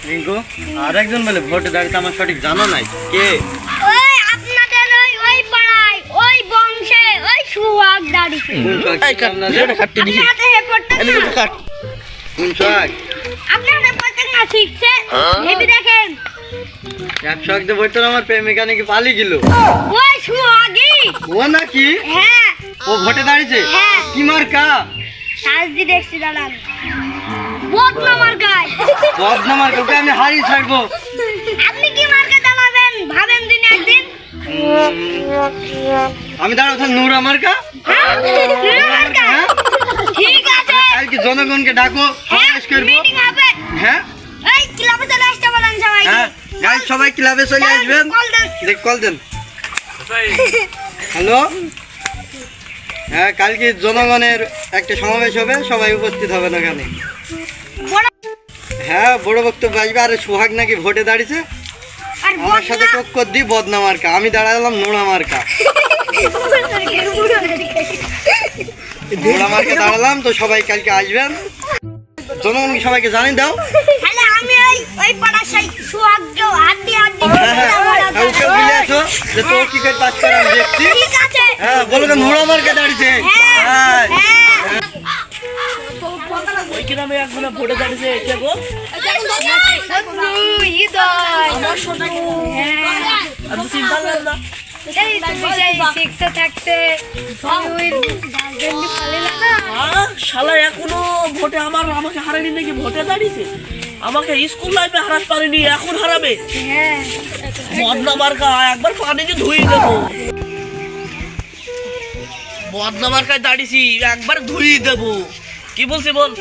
রিঙ্কু, আর একজন বলে ভোটে দাঁড়িয়ে আমার সঠিক জানা নাই কে? ওই আপনাদের ওই পাড়ায় ওই বংশে ওই সুহাগ দাঁড়িয়েছে। আপনার প্রত্যেক না শিখছে ভেবে দেখেন। 100 আগে ভোট আমার প্রেমিকা নাকি পালিয়ে গেল। ওই সুহাগী ও নাকি? হ্যাঁ। ও ভোটে দাঁড়িয়েছে? হ্যাঁ। কি মার্কা? সাজদি দেখছি দাঁড়ান। বদনা মার্কায়। বদনা মার্কা, ওকে আমি হারিয়ে ছাড়বো। আপনি কি মার্কা দাঁড়াবেন ভাবেন দিন একদিন? আমি দাঁড়াবো নূরা মার্কা। হ্যাঁ, নুরা মার্কা। ঠিক আছে। কালকে জনগণকে ডাকো, হ্যাঁ, সমাবেশ করবো। মিটিং হবে। হ্যাঁ এই ক্লাবে চলে আসতে বলেন সবাইকে। হ্যাঁ, গাইস সবাই ক্লাবে চলে আসবেন। কল দেন। দেখ কল দেন। হ্যালো, হ্যাঁ কালকে জনগণের একটা সমাবেশ হবে, সবাই উপস্থিত হবেন ওখানে। বড় হ্যাঁ, বড় বক্তব্য আসবে। আর সোহাগ নাকি ভোটে দাঁড়িয়েছে, আর আমার সাথে টক্কর দি বদনা মার্কা। আমি দাঁড়ালাম নোড়া মার্কা। নোড়া মার্কা দাঁড়ালাম, তো সবাই কালকে আসবেন। জনগণকে সবাইকে জানিয়ে দাও। তাহলে আমি ওই পাড়ার সেই সুহাগকেও হাড্ডি হ্যাঁ হ্যাঁ, ওকে বুঝে আসো যে তো কি করে পাস করে আমি দেখছি। ঠিক আছে। হ্যাঁ, বলো তো নোড়া মার্কা দাঁড়িয়েছে। হ্যাঁ ওই গ্রামে একজনে ভোটে দাঁড়িয়েছে কে গো? আমার শোনা আর তো চিন্তা করলাম না। শালা এখনো ভোটে আমাকে হারায়নি নাকি? ভোটে দাঁড়িয়েছে, আমাকে স্কুল লাইফে হারাতে পারেনি, এখন হারাবে। বদনা মার্কা একবার পানিতে ধুয়ে দেবো। বদনা মার্কায় দাঁড়িয়েছি, একবার ধুয়ে দেবো। কি বলছি বল?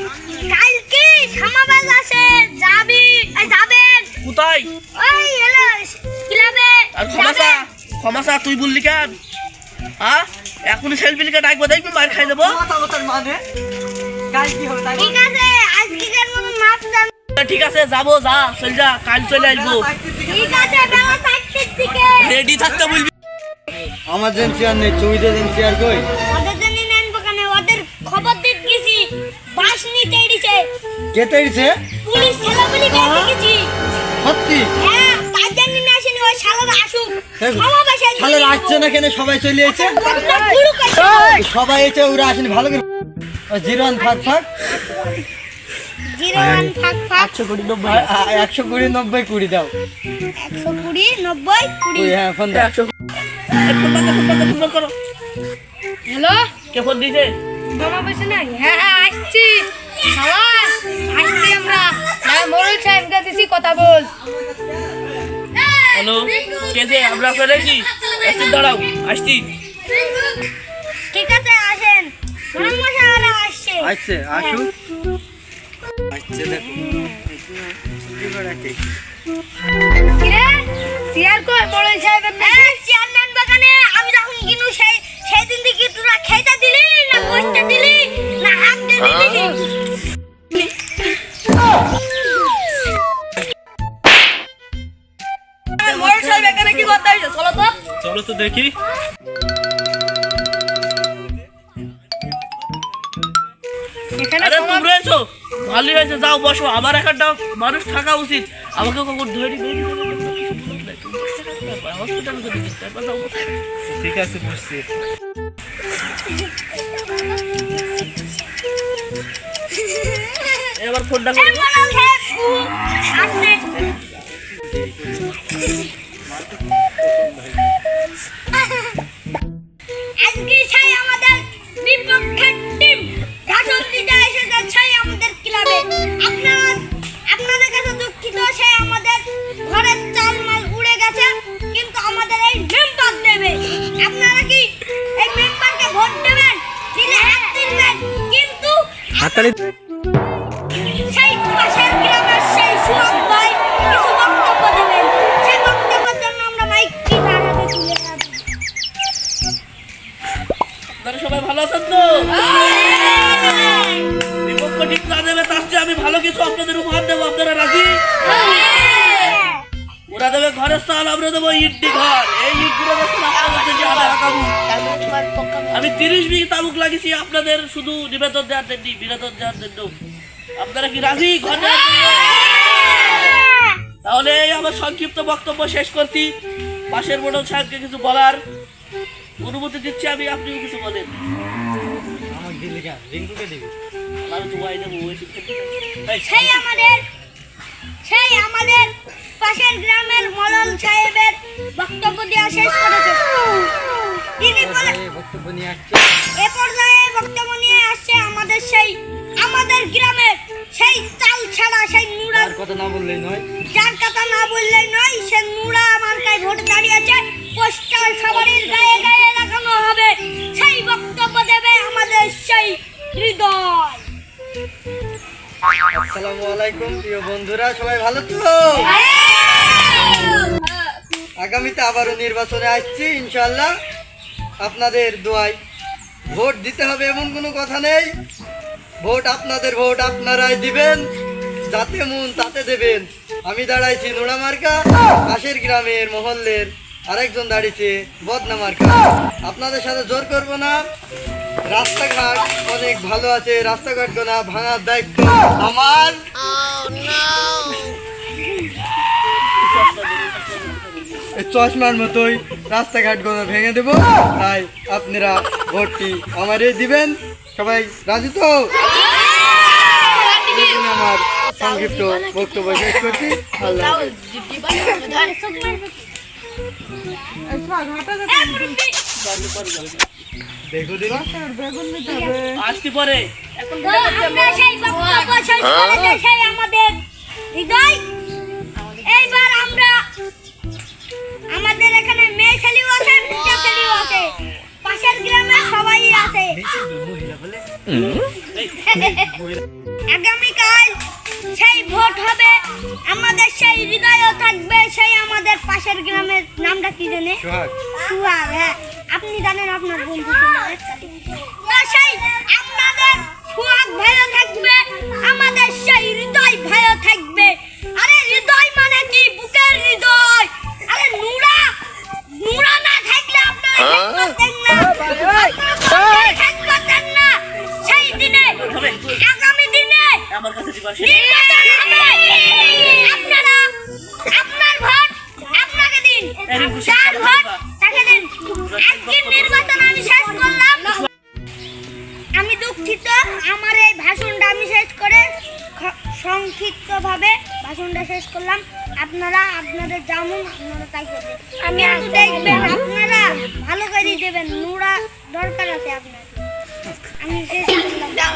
কালকে সমাবেশ আছে, যাবেন কোথায়? ওই হলো ক্লাবে। আর ক্ষমাসা তুই বললি কেন? এখনই সেলফিকে ডাকবো, দেখবি মার খাই দেবো। ঠিক আছে, আজকের মতো মাপ দেন। ঠিক আছে, যাবো, যা চল, যা কাল চলে আসবো। ঠিক আছে, বেলা 4টার দিকে রেডি থাকতে বলবি। আমার যেন চেয়ার নেই, চৌধুরী যেন চেয়ার কই? ওদের জন্য নেন দোকানে, ওদের খবর দিতে গেছি, বাস নিতে এসেছে। কে তৈরিছে? পুলিশ ছেলেগুলি বেঁধে গেছি। সত্যি? হ্যাঁ, তার জন্য নিয়ে আসেনি, ওই শালারা আসুক। সমাবেশে তাহলে আসছে না কেন? সবাই চলে এসেছে। বদনা শুরু করছে। সবাই এসে, ওরা আসেনি ভালো করে। 01 ফাঁক ফাঁক 01 ফাঁক ফাঁক 120 90 20 দাও। 120 90 20। হ্যাঁ, ফোন দাও। ফোন করো। হ্যালো, কে ফোন দিয়েছে? সমাবেশে নাই? হ্যাঁ আসছি। শালা আসছি আমরা। মোড়ল সাহেবকে দিছি, কথা বল। হ্যালো, কে? আমরা ফেলেছি, দাঁড়াও, আসছি। ঠিক আছে, আসেন। মশাইরা আসছে। আসছে, আসুন। আসছে, দেখো কি করে কি? কিরে চেয়ার কই মোড়ল সাহেবের? চেয়ারম্যান বাগানে আমি যখন কিনু সেই দিন থেকে তোরা খেতে দিলি না, বসতে দিলি না, হাত দিয়ে দিলি? মোড়ল সাহেব এখানে কি করতে আইছো? চলো তো দেখি। আরে তোমরা এসো, ভালোই হয়েছে, যাও বসো। আমার একটা মানুষ থাকা উচিত, আমাকে কখন ধরে ঠিক আছে, বুঝছি। এবার ফোনটা করবো। আসছে। আজকে ছাই আমাদের বিপক্ষের টিম ভাষণ দিতে এসে যাচ্ছে আমাদের ক্লাবে। আপনাদের কাছে দুঃখিত, সে আমাদের ঘরের চাল মাল উড়ে গেছে, কিন্তু আমাদের এই মেম্বার দেবে। আপনারা কি এই মেম্বারকে ভোট দেবেন? দিলে হাত দিবেন, কিন্তু হাততালি। সেই পাশের গ্রামের সেই সুহাগ ভাই কিছু বক্তব্য দেবেন। সেই বক্তব্যের জন্য আমরা মাইকটি তার হাতে তুলে দেব। আপনারা সবাই ভালো আছেন তো? বিপক্ষ ঠিক না দেবে, তার চেয়ে আমি ভালো কিছু আপনাদের উপহার দেবো। আপনারা রাজি? ওরা দেবে ঘরের চাল, আমরা দেবো ইট ঘর। এই ইট গুলো যে আমি আগাবো। আমি 30 বিঘি তাবুক লাগিয়েছি আপনাদের শুধু নিবেদন দেওয়ার জন্য, বিনোদন দেওয়ার জন্য। আপনারা কি রাজি ঘর নেওয়ার জন্য? তাহলে এই আমার সংক্ষিপ্ত বক্তব্য শেষ করছি। পাশের মন্ডল সাহেবকে কিছু বলার অনুমতি দিচ্ছি আমি, আপনিও কিছু বলেন। আমাকে দিলি কেন? রিঙ্কুকে দিবি। আমি তো ওয়াই দেবো, ওই সেই আমাদের পাশের গ্রামের মলল সাহেবের বক্তব্য দেওয়া শেষ করেছে। তিনি বলে বক্তব্য নিয়ে আসছে। এ পর্যায়ে বক্তব্য নিয়ে আসছে আমাদের গ্রামের সেই চাল ছাড়া সেই নুরা, আর কথা না বললেই নয়। যার কথা না বললেই নয়, সে নুরা মার্কায় ভোট দাঁড়িয়েছে। পোস্টার সবারই গায়ে গায়ে লাগানো হবে। সেই বক্তব্য দেবে আমাদের সেই হৃদয়। আসসালামু আলাইকুম প্রিয় বন্ধুরা, সবাই ভালো তো? আগামীতে আবারও নির্বাচনে আসছি ইনশাআল্লাহ। আপনাদের দোয়ায় ভোট দিতে হবে এমন কোনো কথা নেই। ভোট আপনাদের, ভোট আপনারাই দিবেন, যাতে মন তাতে দেবেন। আমি দাঁড়াইছি নোড়া মার্কা, পাশের গ্রামের মহল্লের আরেকজন দাঁড়িয়েছে বদনা মার্কা। আপনাদের সাথে জোর করব না। রাস্তাঘাট অনেক ভালো আছে, রাস্তাঘাট গোনা ভাঙার দায়িত্ব আমার। এই চশমার মতোই রাস্তাঘাট গোনা ভেঙে দেবো। তাই আপনারা ভোটটি আমারই দিবেন। সবাই রাজি তো? এই জন্য আমার সংক্ষিপ্ত বক্তব্য শেষ করছি। আল্লাহ হাফেজ। দেখো দিবা আসতে পরে তো আমরা সেই বক্তব্য শেষ করেছে সেই আমাদের হৃদয়। এইবার আমরা আমাদের এখানে মেয়ে ছেলেও আছে, পুরুষ ছেলেও আছে, পাশের গ্রামে সবাই আছে। আগামীকাল সেই ভোট হবে, আমাদের সেই হৃদয়ও থাকবে সেই আমাদের পাশের গ্রামের নামটা কি জানে? সোহাগ। সুয়ার। হ্যাঁ, আপনি জানেন আপনার বন্ধু ছিল। তো সেই আপনাদের সুহাগ ভাইও থাকবে, আমাদের সেই হৃদয় ভাইও থাকবে। আরে হৃদয় মানে কি? বুকের হৃদয়। আরে নুরা না থাকলে আপনারা থাকতেন না, থাকতেন না। সেই দিনে, আগামী দিনে আমার কাছে দিবা নির্বাচন হবে। আপনারা আপনার ভোট আপনাকে দিন, যার ভোট তাকে দিন। আজকের নির্বাচন আমি শেষ করলাম। আমি দুঃখিত, আমার এই ভাষণটা আমি শেষ করে সংক্ষিপ্তভাবে ভাষণটা শেষ করলাম। আপনারা আপনাদের যেমন আপনারা তাই করবেন। আমি একটু দেখবেন, আপনারা ভালো করে দেবেন। নুরা দরকার আছে আপনার। আমি শেষ করলাম।